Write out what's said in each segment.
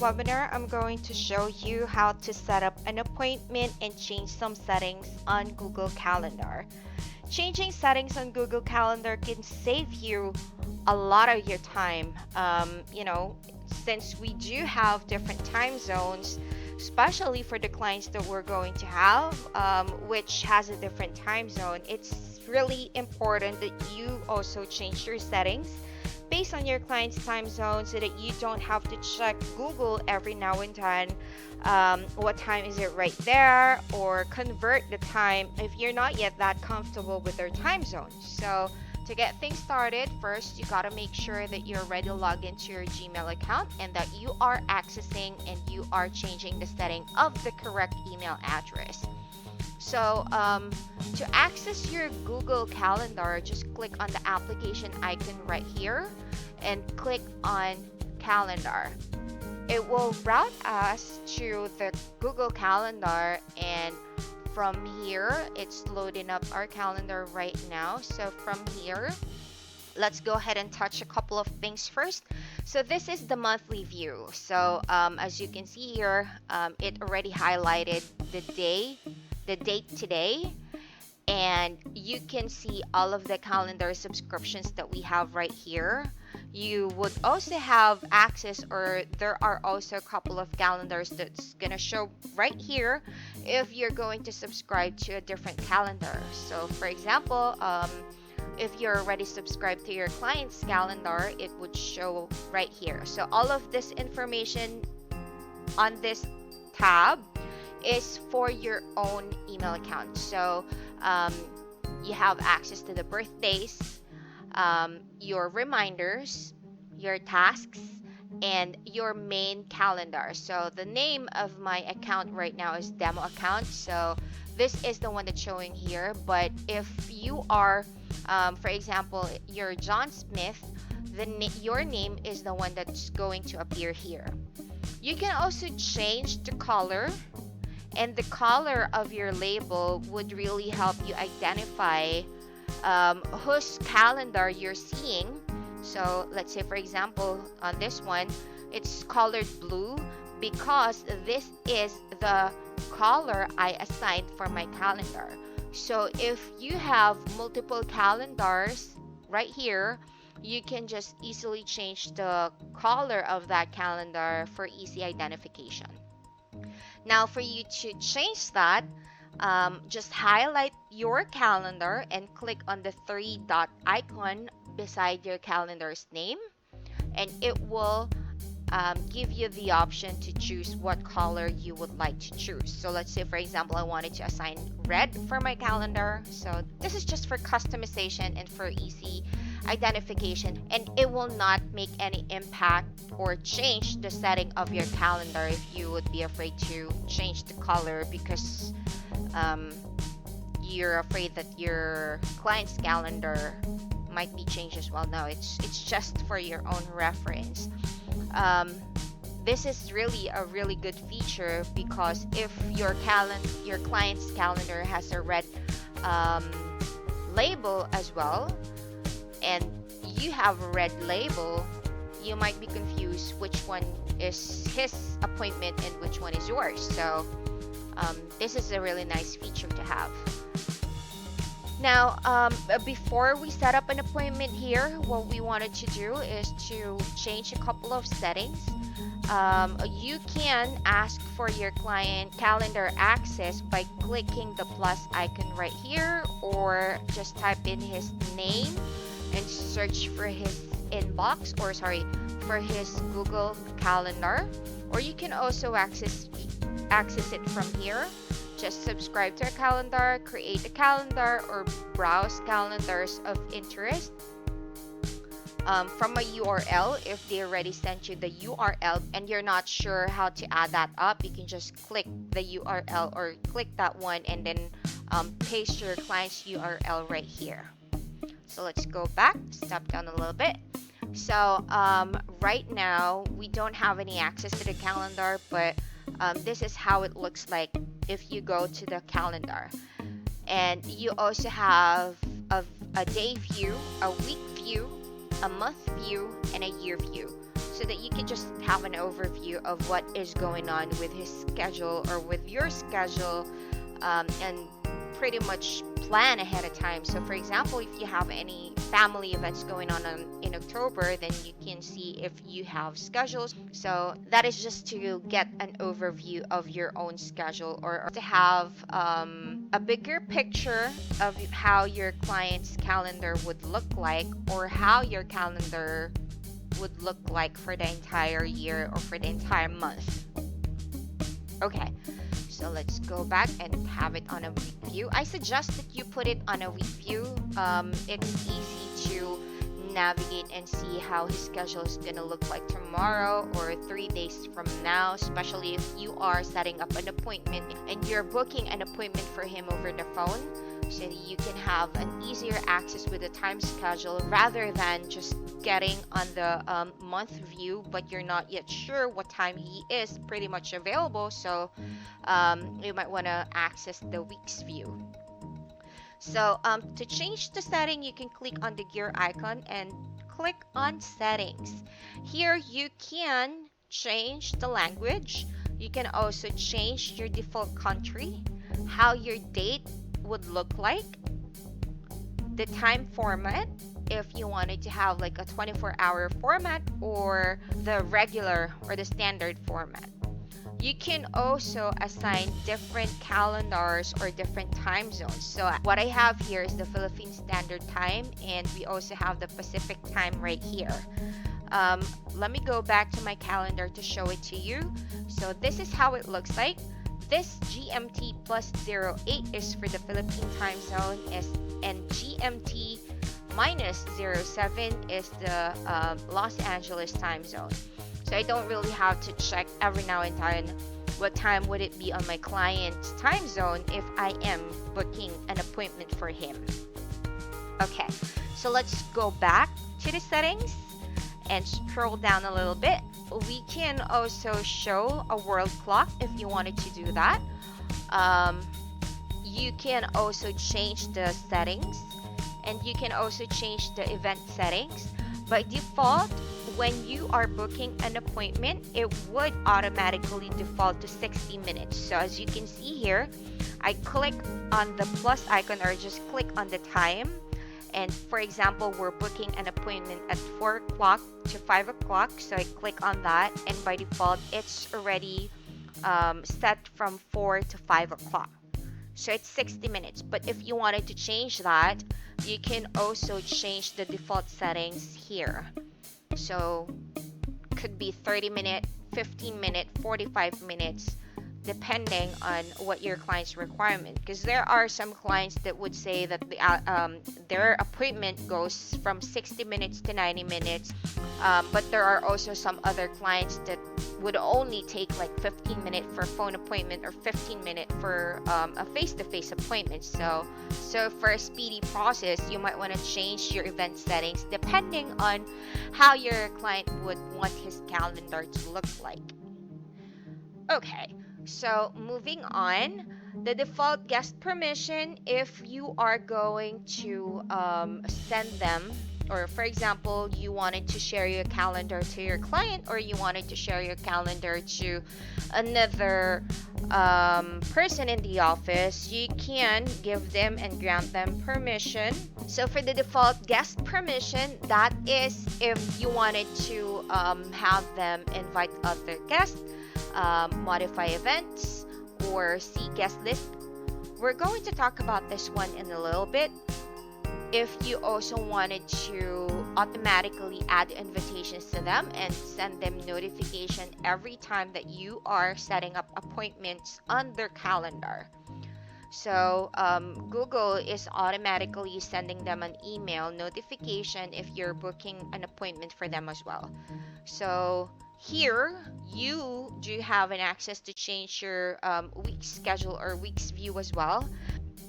webinar, I'm going to show you how to set up an appointment and change some settings on Google Calendar. Changing settings on Google Calendar can save you a lot of your time. Since we do have different time zones, especially for the clients that we're going to have, which has a different time zone, it's really important that you also change your settings based on your client's time zone so that you don't have to check Google every now and then. What time is it right there, or convert the time if you're not yet that comfortable with their time zone. So to get things started, first you gotta make sure that you're ready to log into your Gmail account and that you are accessing and you are changing the setting of the correct email address. So to access your Google Calendar, just click on the application icon right here and click on Calendar. It will route us to the Google Calendar, and from here, it's loading up our calendar right now. So from here, let's go ahead and touch a couple of things first. So this is the monthly view. So as you can see here, it already highlighted the date today, and you can see all of the calendar subscriptions that we have right here. You would also have access, or there are also a couple of calendars that's gonna show right here if you're going to subscribe to a different calendar. So for example, if you're already subscribed to your client's calendar, it would show right here. So all of this information on this tab is for your own email account. So you have access to the birthdays, your reminders, your tasks, and your main calendar. So the name of my account right now is demo account. So this is the one that's showing here. But if you are, for example, you're John Smith, then your name is the one that's going to appear here. You can also change the color, and the color of your label would really help you identify whose calendar you're seeing. So let's say, for example, on this one, it's colored blue because this is the color I assigned for my calendar. So if you have multiple calendars right here, you can just easily change the color of that calendar for easy identification. Now for you to change that, just highlight your calendar and click on the three dot icon beside your calendar's name, and it will give you the option to choose what color you would like to choose. So let's say, for example, I wanted to assign red for my calendar. So this is just for customization and for easy identification, and it will not make any impact or change the setting of your calendar if you would be afraid to change the color because you're afraid that your client's calendar might be changed as well. No, it's just for your own reference. This is really a really good feature because if your client's calendar has a red label as well, and you have a red label, you might be confused which one is his appointment and which one is yours. So this is a really nice feature to have. Now, before we set up an appointment here, what we wanted to do is to change a couple of settings. You can ask for your client calendar access by clicking the plus icon right here, or just type in his name and search for his inbox, or for his Google Calendar. Or you can also access it from here. Just subscribe to a calendar, create a calendar, or browse calendars of interest from a URL. If they already sent you the URL and you're not sure how to add that up, you can just click the URL or click that one and then paste your client's URL right here. So let's go back, step down a little bit. So right now we don't have any access to the calendar, but this is how it looks like if you go to the calendar. And you also have a day view, a week view, a month view, and a year view. so that you can just have an overview of what is going on with his schedule or with your schedule, and pretty much plan ahead of time. So for example, if you have any family events going on in October, then you can see if you have schedules. So that is just to get an overview of your own schedule, or to have a bigger picture of how your client's calendar would look like, or how your calendar would look like for the entire year or for the entire month. Okay, so let's go back and have it on a week view. I suggest that you put it on a week view. It's easy to navigate and see how his schedule is gonna look like tomorrow or 3 days from now, especially if you are setting up an appointment and you're booking an appointment for him over the phone, so that you can have an easier access with the time schedule rather than just getting on the month view, but you're not yet sure what time he is pretty much available. So you might want to access the weeks view. So to change the setting, you can click on the gear icon and click on settings. Here you can change the language. You can also change your default country, how your date would look like, the time format, if you wanted to have like a 24-hour format or the regular or the standard format. You can also assign different calendars or different time zones. So what I have here is the Philippine Standard Time, and we also have the Pacific Time right here. Let me go back to my calendar to show it to you. So this is how it looks like. This GMT plus 08 is for the Philippine time zone, and GMT minus 07 is the Los Angeles time zone. So I don't really have to check every now and then what time would it be on my client's time zone if I am booking an appointment for him. Okay, so let's go back to the settings and scroll down a little bit. We can also show a world clock if you wanted to do that. You can also change the settings, and you can also change the event settings. By default, when you are booking an appointment, it would automatically default to 60 minutes. So as you can see here, I click on the plus icon or just click on the time. And for example, we're booking an appointment at 4 o'clock to 5 o'clock. So I click on that, and by default, it's already set from 4 to 5 o'clock. So it's 60 minutes. But if you wanted to change that, you can also change the default settings here. So could be 30 minute, 15 minute, 45 minutes, depending on what your client's requirement. Because there are some clients that would say that their appointment goes from 60 minutes to 90 minutes. But there are also some other clients that would only take like 15 minutes for a phone appointment or 15 minutes for a face-to-face appointment. So for a speedy process, you might want to change your event settings depending on how your client would want his calendar to look like. Okay, so moving on, the default guest permission, if you are going to send them, or for example, you wanted to share your calendar to your client, or you wanted to share your calendar to another person in the office, you can give them and grant them permission. So for the default guest permission, that is if you wanted to have them invite other guests, modify events, or see guest list. We're going to talk about this one in a little bit. If you also wanted to automatically add invitations to them and send them notification every time that you are setting up appointments on their calendar. So Google is automatically sending them an email notification if you're booking an appointment for them as well. So here you do have an access to change your week schedule or week's view as well.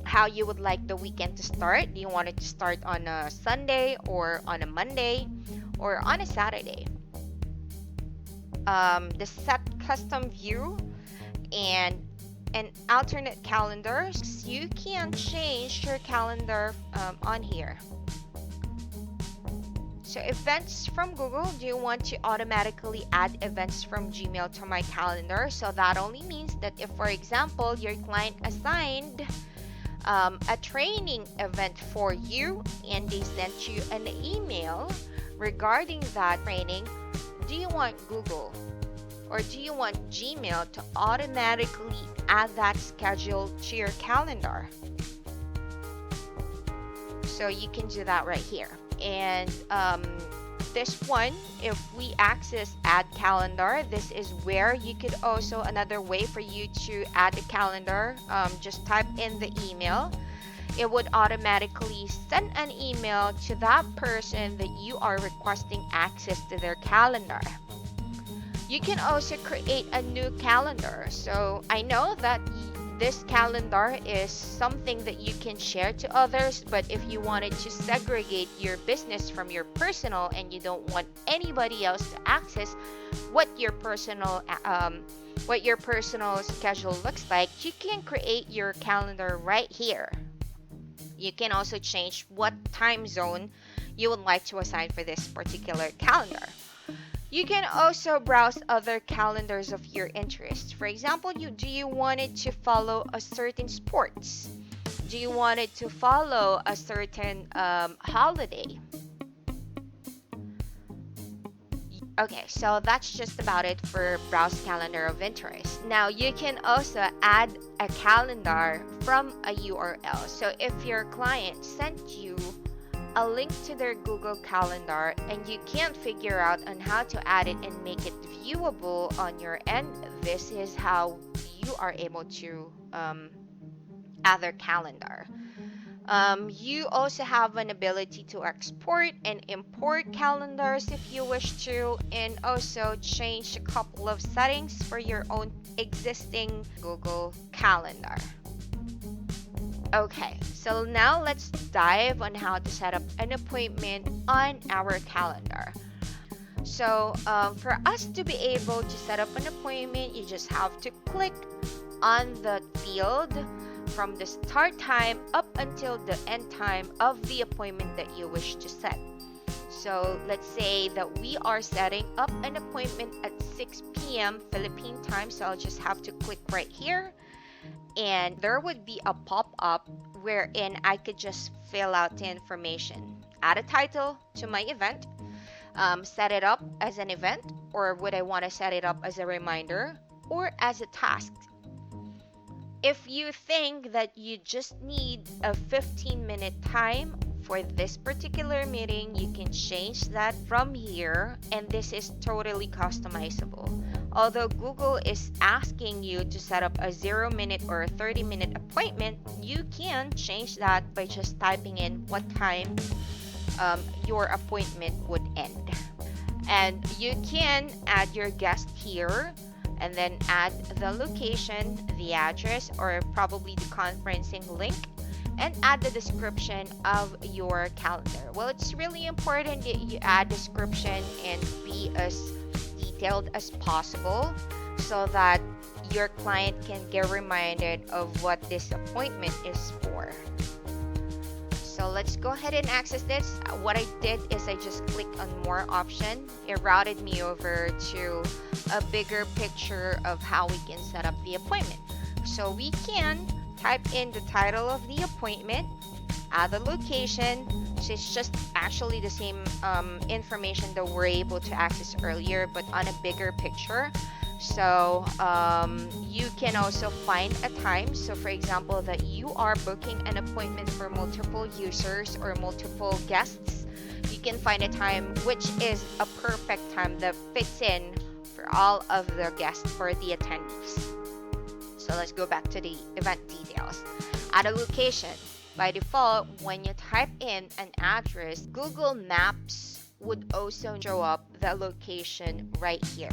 How you would like the weekend to start. Do you want it to start on a Sunday or on a Monday or on a Saturday? The set custom view and an alternate calendar. You can change your calendar on here. So events from Google, do you want to automatically add events from Gmail to my calendar? So that only means that if, for example, your client assigned a training event for you and they sent you an email regarding that training, do you want Google or do you want Gmail to automatically add that schedule to your calendar? So you can do that right here. And this one, if we access add calendar, this is where you could also, another way for you to add a calendar, just type in the email. It would automatically send an email to that person that you are requesting access to their calendar. You can also create a new calendar. So I know that this calendar is something that you can share to others, but if you wanted to segregate your business from your personal and you don't want anybody else to access what your personal schedule looks like, you can create your calendar right here. You can also change what time zone you would like to assign for this particular calendar. You can also browse other calendars of your interest. For example, do you want it to follow a certain sports? Do you want it to follow a certain holiday? Okay, so that's just about it for browse calendar of interest. Now you can also add a calendar from a URL. So if your client sent you a link to their Google Calendar and you can't figure out on how to add it and make it viewable on your end, this is how you are able to add their calendar. You also have an ability to export and import calendars if you wish to, and also change a couple of settings for your own existing Google Calendar. Okay, so now let's dive on how to set up an appointment on our calendar. So for us to be able to set up an appointment, you just have to click on the field from the start time up until the end time of the appointment that you wish to set. So let's say that we are setting up an appointment at 6 p.m. Philippine time, so I'll just have to click right here. And there would be a pop-up wherein I could just fill out the information, add a title to my event, set it up as an event, or would I want to set it up as a reminder or as a task. If you think that you just need a 15-minute time for this particular meeting, you can change that from here, and this is totally customizable. Although Google is asking you to set up a 0-minute or a 30-minute appointment, you can change that by just typing in what time your appointment would end. And you can add your guest here and then add the location, the address, or probably the conferencing link, and add the description of your calendar. Well, it's really important that you add description and be as detailed as possible so that your client can get reminded of what this appointment is for. So let's go ahead and access this. What I did is I just clicked on more option. It routed me over to a bigger picture of how we can set up the appointment. So we can type in the title of the appointment, add the location. So it's just actually the same information that we're able to access earlier, but on a bigger picture. So you can also find a time. So for example, that you are booking an appointment for multiple users or multiple guests, you can find a time which is a perfect time that fits in for all of the guests, for the attendees. So let's go back to the event details. Add a location. By default, when you type in an address, Google Maps would also show up the location right here.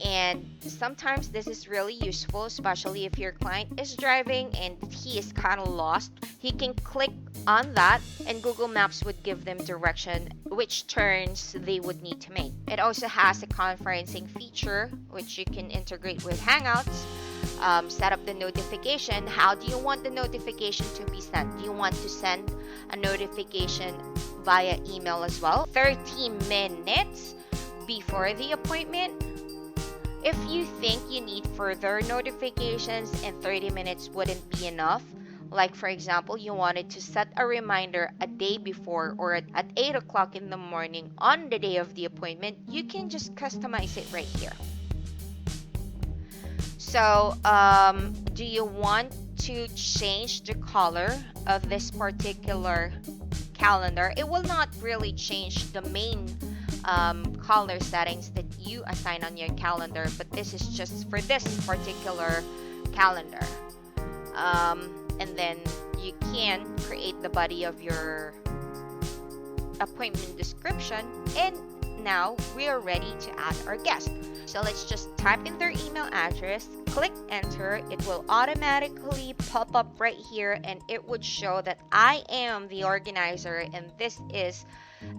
And sometimes this is really useful, especially if your client is driving and he is kind of lost. He can click on that and Google Maps would give them direction which turns they would need to make. It also has a conferencing feature which you can integrate with Hangouts. Set up the notification. How do you want the notification to be sent? Do you want to send a notification via email as well, 30 minutes before the appointment. If you think you need further notifications and 30 minutes wouldn't be enough, like for example, you wanted to set a reminder a day before or at 8 o'clock in the morning on the day of the appointment, you can just customize it right here. So, do you want to change the color of this particular calendar? It will not really change the main color settings that you assign on your calendar, but this is just for this particular calendar. And then you can create the body of your appointment description, and now we are ready to add our guest. So let's just type in their email address, click enter. It will automatically pop up right here, and it would show that I am the organizer and this is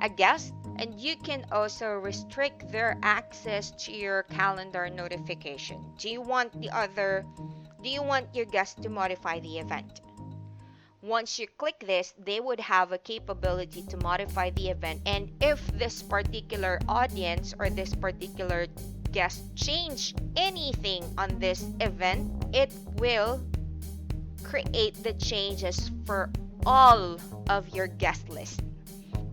a guest. And you can also restrict their access to your calendar notification. Do you want your guest to modify the event? Once you click this, they would have a capability to modify the event, and if this particular audience or this particular guest change anything on this event, it will create the changes for all of your guest list.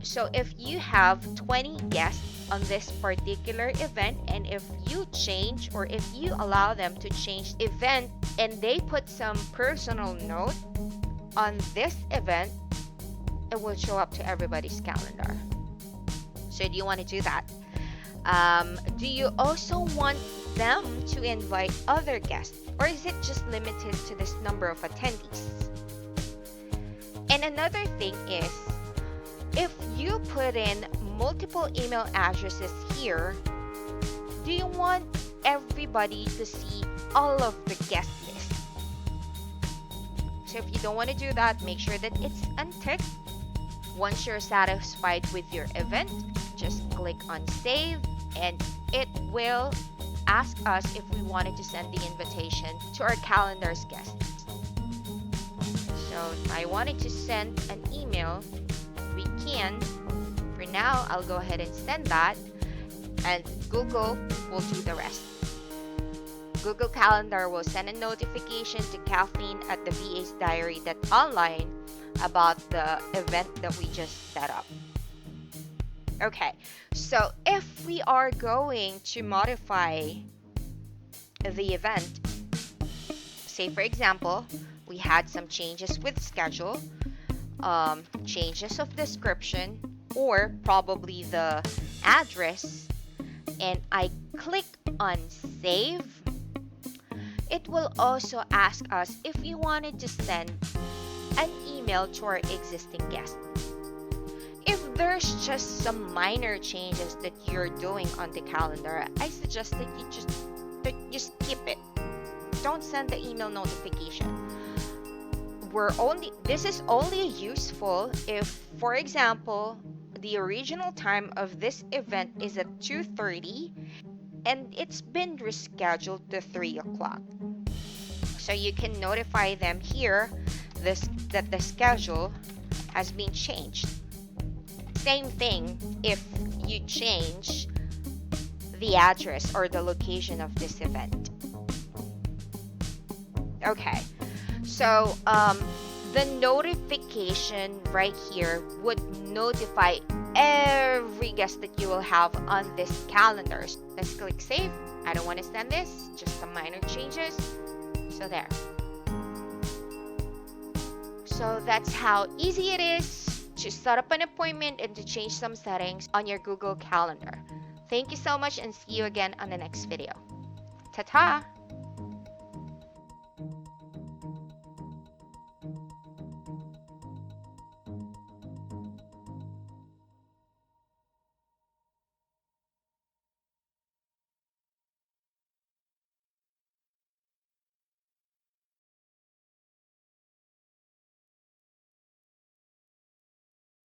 So if you have 20 guests on this particular event, and if you change or if you allow them to change event and they put some personal note on this event, it will show up to everybody's calendar. So do you want to do that? Do you also want them to invite other guests, or is it just limited to this number of attendees? And another thing is, if you put in multiple email addresses here, do you want everybody to see all of the guest lists? So if you don't want to do that, make sure that it's unticked. Once you're satisfied with your event, just click on save, and it will ask us if we wanted to send the invitation to our calendar's guests. So if I wanted to send an email, we can. For now, I'll go ahead and send that, and Google will do the rest. Google Calendar will send a notification to Kathleen at the VA's Diary.online about the event that we just set up. Okay, so if we are going to modify the event, say for example, we had some changes with schedule, changes of description, or probably the address, and I click on save, it will also ask us if we wanted to send an email to our existing guest. If there's just some minor changes that you're doing on the calendar, I suggest that you just skip it. Don't send the email notification. This is only useful if, for example, the original time of this event is at 2:30 and it's been rescheduled to 3 o'clock. So you can notify them here that the schedule has been changed. Same thing if you change the address or the location of this event. Okay, so the notification right here would notify every guest that you will have on this calendar. Let's click save. I don't want to send this, just some minor changes. So there. So that's how easy it is to set up an appointment and to change some settings on your Google Calendar. Thank you so much, and see you again on the next video. Ta-ta!